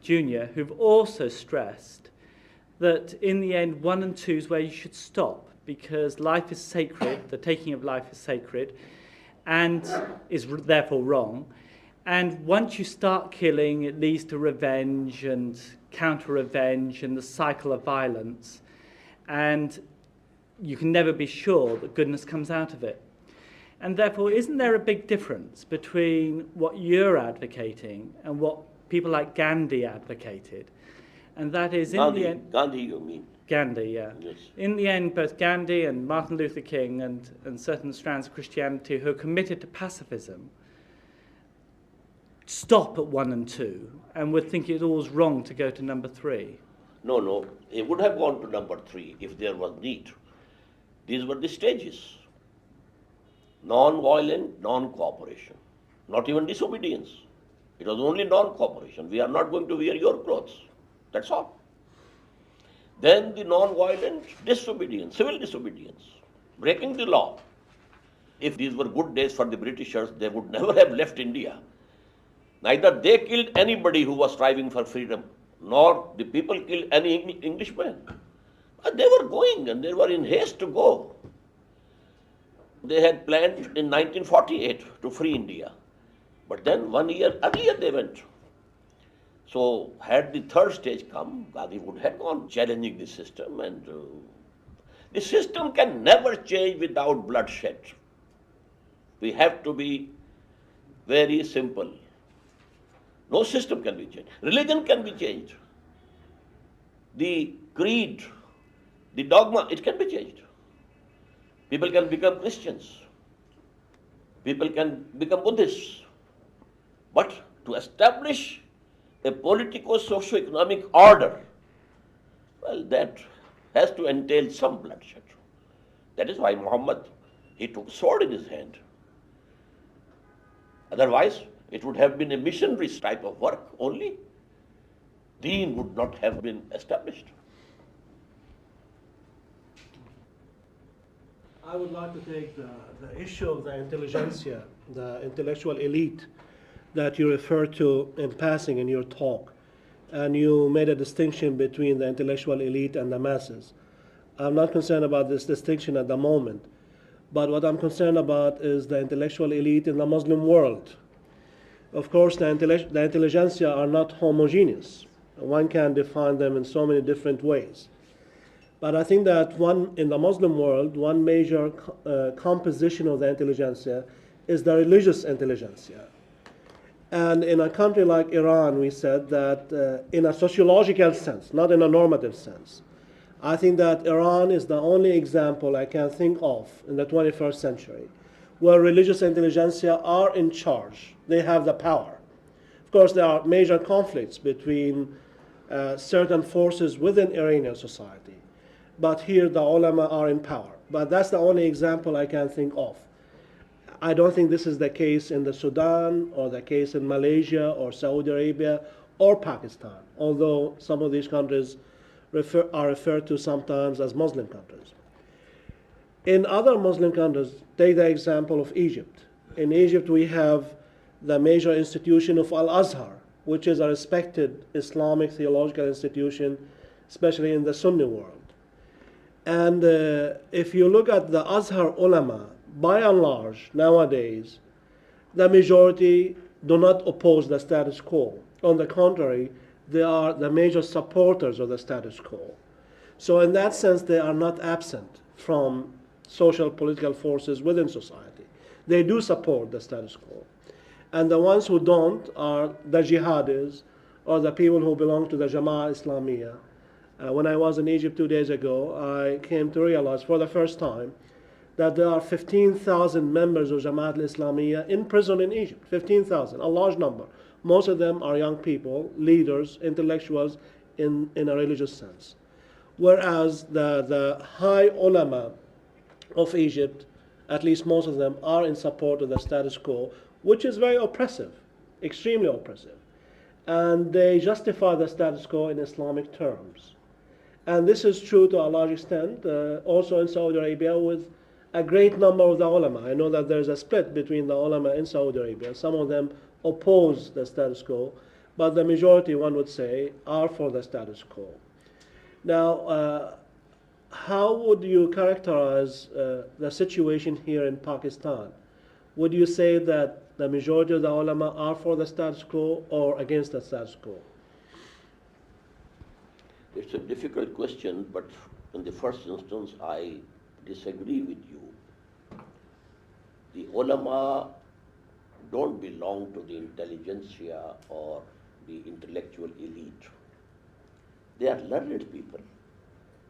Jr., who've also stressed that in the end, 1 and 2 is where you should stop, because life is sacred, the taking of life is sacred, and is therefore wrong. And once you start killing, it leads to revenge and counter-revenge and the cycle of violence. And you can never be sure that goodness comes out of it. And therefore, isn't there a big difference between what you're advocating and what people like Gandhi advocated? And that is, in the end... Gandhi, you mean? Gandhi, yeah. Yes. In the end, both Gandhi and Martin Luther King and certain strands of Christianity who are committed to pacifism stop at 1 and 2 and would think it all's wrong to go to number 3. No, it would have gone to number 3 if there was need. These were the stages. Non-violent, non-cooperation. Not even disobedience. It was only non-cooperation. We are not going to wear your clothes. That's all. Then the non-violent disobedience, civil disobedience, breaking the law. If these were good days for the Britishers, they would never have left India. Neither they killed anybody who was striving for freedom, nor the people killed any Englishman. But they were going and they were in haste to go. They had planned in 1948 to free India. But then 1 year earlier they went. So had the third stage come, Gandhi would have gone challenging the system. And the system can never change without bloodshed. We have to be very simple. No system can be changed. Religion can be changed. The creed, the dogma, it can be changed. People can become Christians. People can become Buddhists. But to establish a politico-socio-economic order, well, that has to entail some bloodshed. That is why Muhammad, he took a sword in his hand. Otherwise, it would have been a missionary type of work only. Deen would not have been established. I would like to take the issue of the intelligentsia, the intellectual elite that you referred to in passing in your talk. And you made a distinction between the intellectual elite and the masses. I'm not concerned about this distinction at the moment, but what I'm concerned about is the intellectual elite in the Muslim world. Of course, the intelligentsia are not homogeneous. One can define them in so many different ways. But I think that in the Muslim world, one major composition of the intelligentsia is the religious intelligentsia. And in a country like Iran, we said that in a sociological sense, not in a normative sense, I think that Iran is the only example I can think of in the 21st century where religious intelligentsia are in charge. They have the power. Of course, there are major conflicts between certain forces within Iranian society. But here the ulama are in power. But that's the only example I can think of. I don't think this is the case in the Sudan or the case in Malaysia or Saudi Arabia or Pakistan, although some of these countries are referred to sometimes as Muslim countries. In other Muslim countries, take the example of Egypt. In Egypt, we have the major institution of Al-Azhar, which is a respected Islamic theological institution, especially in the Sunni world. And if you look at the Azhar ulama, by and large, nowadays, the majority do not oppose the status quo. On the contrary, they are the major supporters of the status quo. So in that sense, they are not absent from social political forces within society. They do support the status quo. And the ones who don't are the jihadis or the people who belong to the JIHAAD. When I was in Egypt 2 days ago, I came to realize for the first time that there are 15,000 members of JIHAAD in prison in Egypt. 15,000, a large number. Most of them are young people, leaders, intellectuals in a religious sense. Whereas the high ulama of Egypt, at least most of them, are in support of the status quo, which is very oppressive, extremely oppressive. And they justify the status quo in Islamic terms. And this is true to a large extent also in Saudi Arabia with a great number of the ulama. I know that there's a split between the ulama in Saudi Arabia. Some of them oppose the status quo, but the majority, one would say, are for the status quo. Now, how would you characterize the situation here in Pakistan? Would you say that the majority of the ulama are for the status quo or against the status quo? It's a difficult question, but in the first instance, I disagree with you. The ulama don't belong to the intelligentsia or the intellectual elite. They are learned people,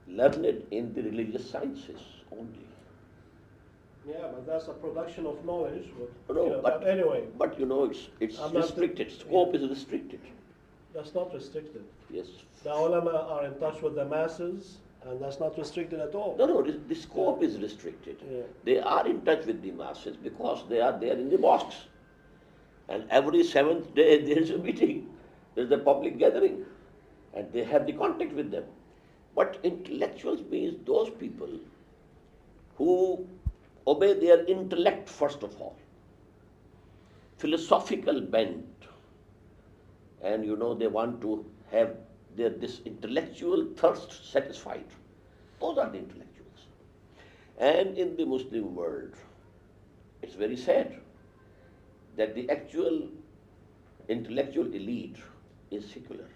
learned in the religious sciences only. Yeah, but that's a production of knowledge. No, but anyway. But it's restricted. Scope is restricted. That's not restricted. Yes. The ulama are in touch with the masses, and that's not restricted at all. No, the scope is restricted. Yeah. They are in touch with the masses because they are there in the mosques. And every 7th day there is a meeting, there is a public gathering, and they have the contact with them. But intellectuals means those people who obey their intellect first of all, philosophical bent, and they want to have this intellectual thirst satisfied. Those are the intellectuals. And in the Muslim world, it's very sad that the actual intellectual elite is secular.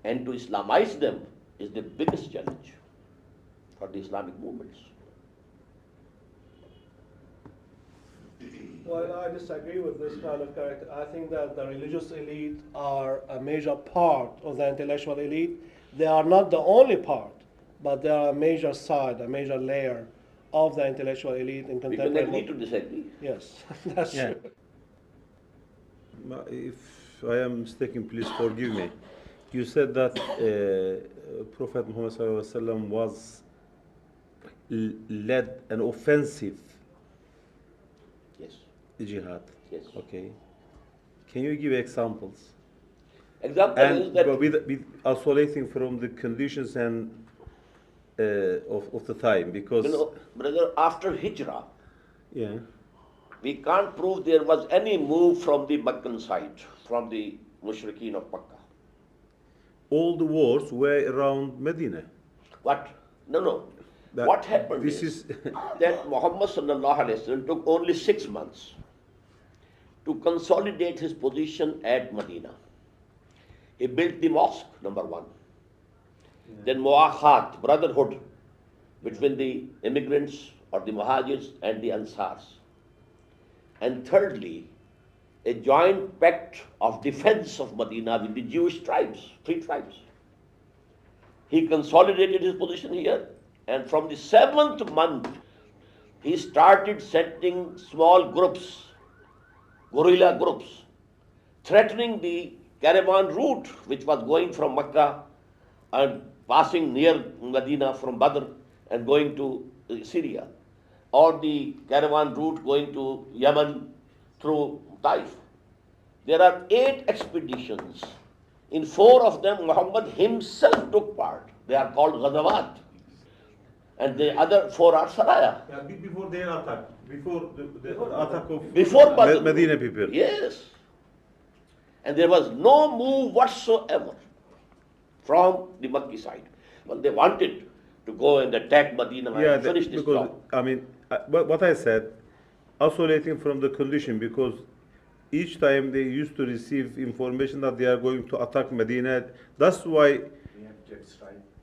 And to Islamize them is the biggest challenge for the Islamic movements. Well, I disagree with this kind of character. I think that the religious elite are a major part of the intellectual elite. They are not the only part, but they are a major side, a major layer of the intellectual elite in We contemporary. can agree to disagree. Yes, that's true. If I am mistaken, please forgive me. You said that Prophet Muhammad ﷺ was led an offensive Yes. jihad. Yes. Okay. Can you give examples? Example is And that with isolating from the conditions and of the time, because brother, after Hijrah, yeah, we can't prove there was any move from the Meccan side, from the Mushrikeen of Makkah. all the wars were around Medina. What? No. That- What happened this is is that Muhammad sallallahu alaihi wasallam took only 6 months to consolidate his position at Medina. He built the mosque, number 1. Then mu'akhat, brotherhood between the immigrants or the muhajirs and the ansars. And thirdly, a joint pact of defense of Medina with the Jewish tribes, 3 tribes. He consolidated his position here, and from the 7th month, he started sending small groups, guerrilla groups, threatening the caravan route which was going from Mecca and passing near Medina from Badr and going to Syria, or the caravan route going to Yemen through Taif. There are 8 expeditions. In 4 of them, Muhammad himself took part. They are called Ghazawat. And the other 4 are Saraya. Yeah, before their attack, before the attack of Before Badr. Medina people. Yes. And there was no move whatsoever from the Makki side. Well, they wanted to go and attack Medina and finish this because job. I mean, what I said, isolating from the condition, because each time they used to receive information that they are going to attack Medina. That's why.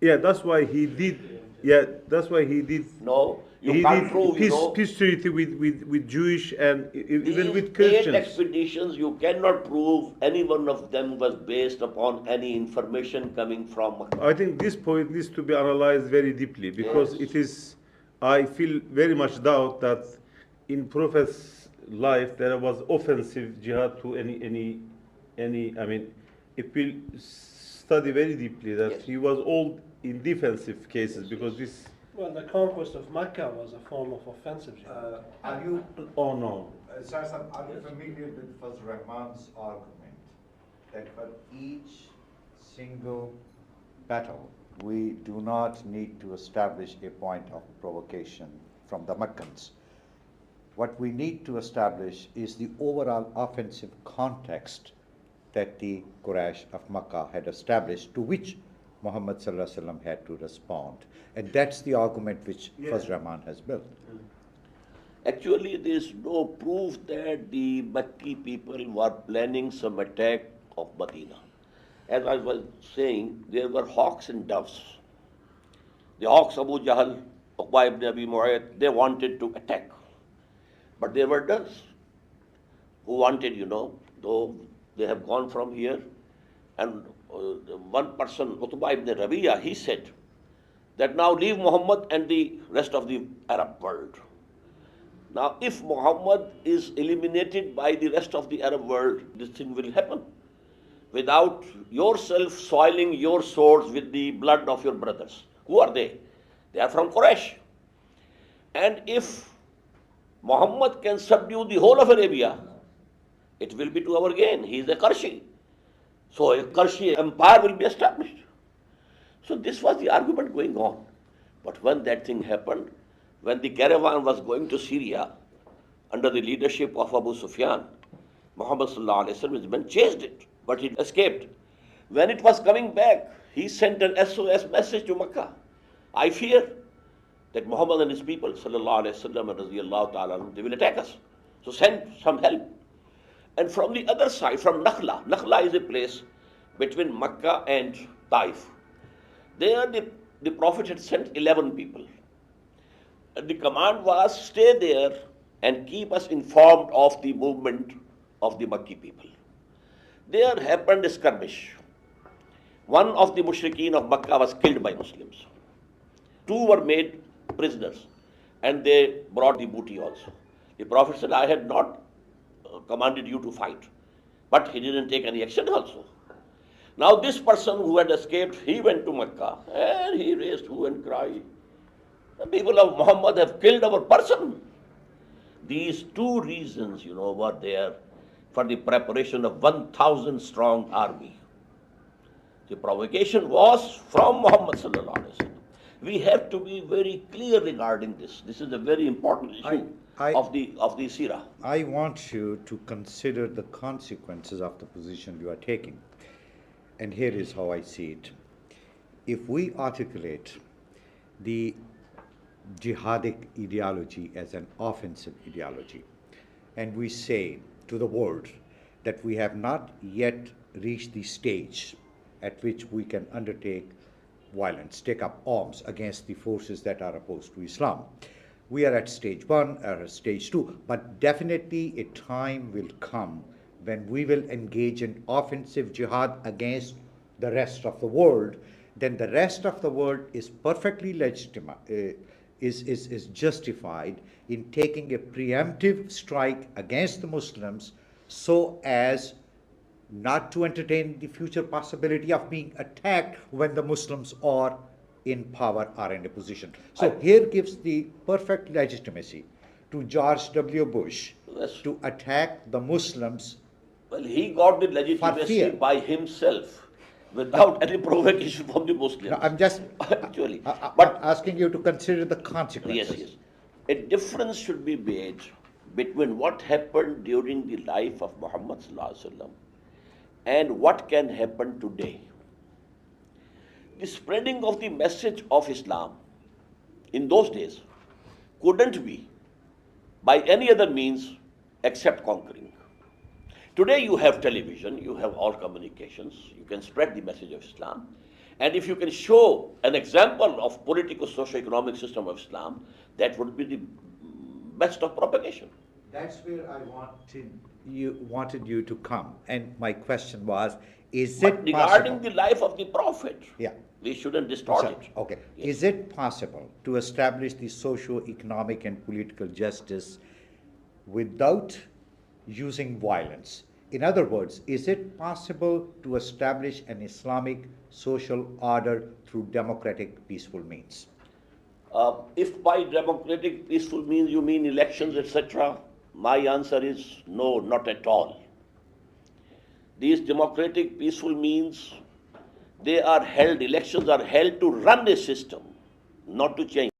Yeah, that's why he did. Yeah, that's why he did. No, you he can't did prove, peace treaty with Jewish and even these with 8 Christians. expeditions, you cannot prove any one of them was based upon any information coming from Makkah. I think this point needs to be analyzed very deeply, because Yes. it is. I feel very much doubt that in Prophet's life there was offensive jihad to any. I mean, if we study very deeply that Yes. he was all in defensive cases, because this. Well, the conquest of Mecca was a form of offensive jihad. Are you, Oh no. Sir, are you familiar with Fazl Rahman's argument that for each single battle, we do not need to establish a point of provocation from the Meccans? what we need to establish is the overall offensive context that the Quraysh of Makkah had established, to which Muhammad sallallahu alaihi wasallam had to respond. And that's the argument which Fazl Rahman has built. Actually, there is no proof that the Makki people were planning some attack of Medina. As I was saying, there were hawks and doves. The hawks, Abu Jahl, Uqba ibn Abi Mu'ayyad, they wanted to attack. But there were doves who wanted, though they have gone from here. And one person, Utbah ibn Rabi'a, he said that now leave Muhammad and the rest of the Arab world. Now, if Muhammad is eliminated by the rest of the Arab world, this thing will happen without yourself soiling your swords with the blood of your brothers. Who are they? They are from Quraysh. And if Muhammad can subdue the whole of Arabia, it will be to our gain. He is a Qarshi. So a Qarshi empire will be established. So this was the argument going on. But when that thing happened, when the caravan was going to Syria under the leadership of Abu Sufyan, Muhammad sallallahu alaihi wasallam chased it, but he escaped. When it was coming back, he sent an SOS message to Makkah. I fear that Muhammad and his people, sallallahu alaihi wasallam and radiyallahu ta'ala, they will attack us. So send some help. And from the other side, from Nakhla, Nakhla is a place between Makkah and Taif. There the Prophet had sent 11 people. And the command was stay there and keep us informed of the movement of the Makki people. There happened a skirmish. One of the mushrikeen of Makkah was killed by Muslims. 2 were made prisoners and they brought the booty also. The Prophet said, I had not commanded you to fight, but he didn't take any action also. Now this person who had escaped, he went to Makkah and he raised hue and cry. The people of Muhammad have killed our person. These 2 reasons, were there for the preparation of 1,000 strong army. The provocation was from Muhammad sallallahu alaihi wasallam. We have to be very clear regarding this. This is a very important issue of the Sirah. I want you to consider the consequences of the position you are taking. And here is how I see it. If we articulate the jihadic ideology as an offensive ideology, and we say to the world that we have not yet reached the stage at which we can undertake violence, take up arms against the forces that are opposed to Islam. We are at stage 1 or stage 2, but definitely a time will come when we will engage in offensive jihad against the rest of the world. Then the rest of the world is perfectly legitimate, is justified in taking a preemptive strike against the Muslims so as not to entertain the future possibility of being attacked when the Muslims are in power or in a position. So here gives the perfect legitimacy to George W. Bush to attack the Muslims. Well, he got the legitimacy by himself without any provocation from the Muslims. No, I'm just actually, but asking you to consider the consequences. Yes. A difference should be made between what happened during the life of Muhammad sallallahu alaihi wasallam and what can happen today. The spreading of the message of Islam in those days couldn't be by any other means except conquering. Today you have television, you have all communications, you can spread the message of Islam, and if you can show an example of political socio-economic system of Islam, that would be the best of propagation. That's where I wanted you to come, and my question was, is it regarding possible? The life of the Prophet? Yeah. We shouldn't distort it. Okay. Yes. Is it possible to establish the socio-economic and political justice without using violence? In other words, is it possible to establish an Islamic social order through democratic, peaceful means? If by democratic, peaceful means you mean elections, etc., my answer is no, not at all. These democratic, peaceful means, they are held, elections are held to run a system, not to change.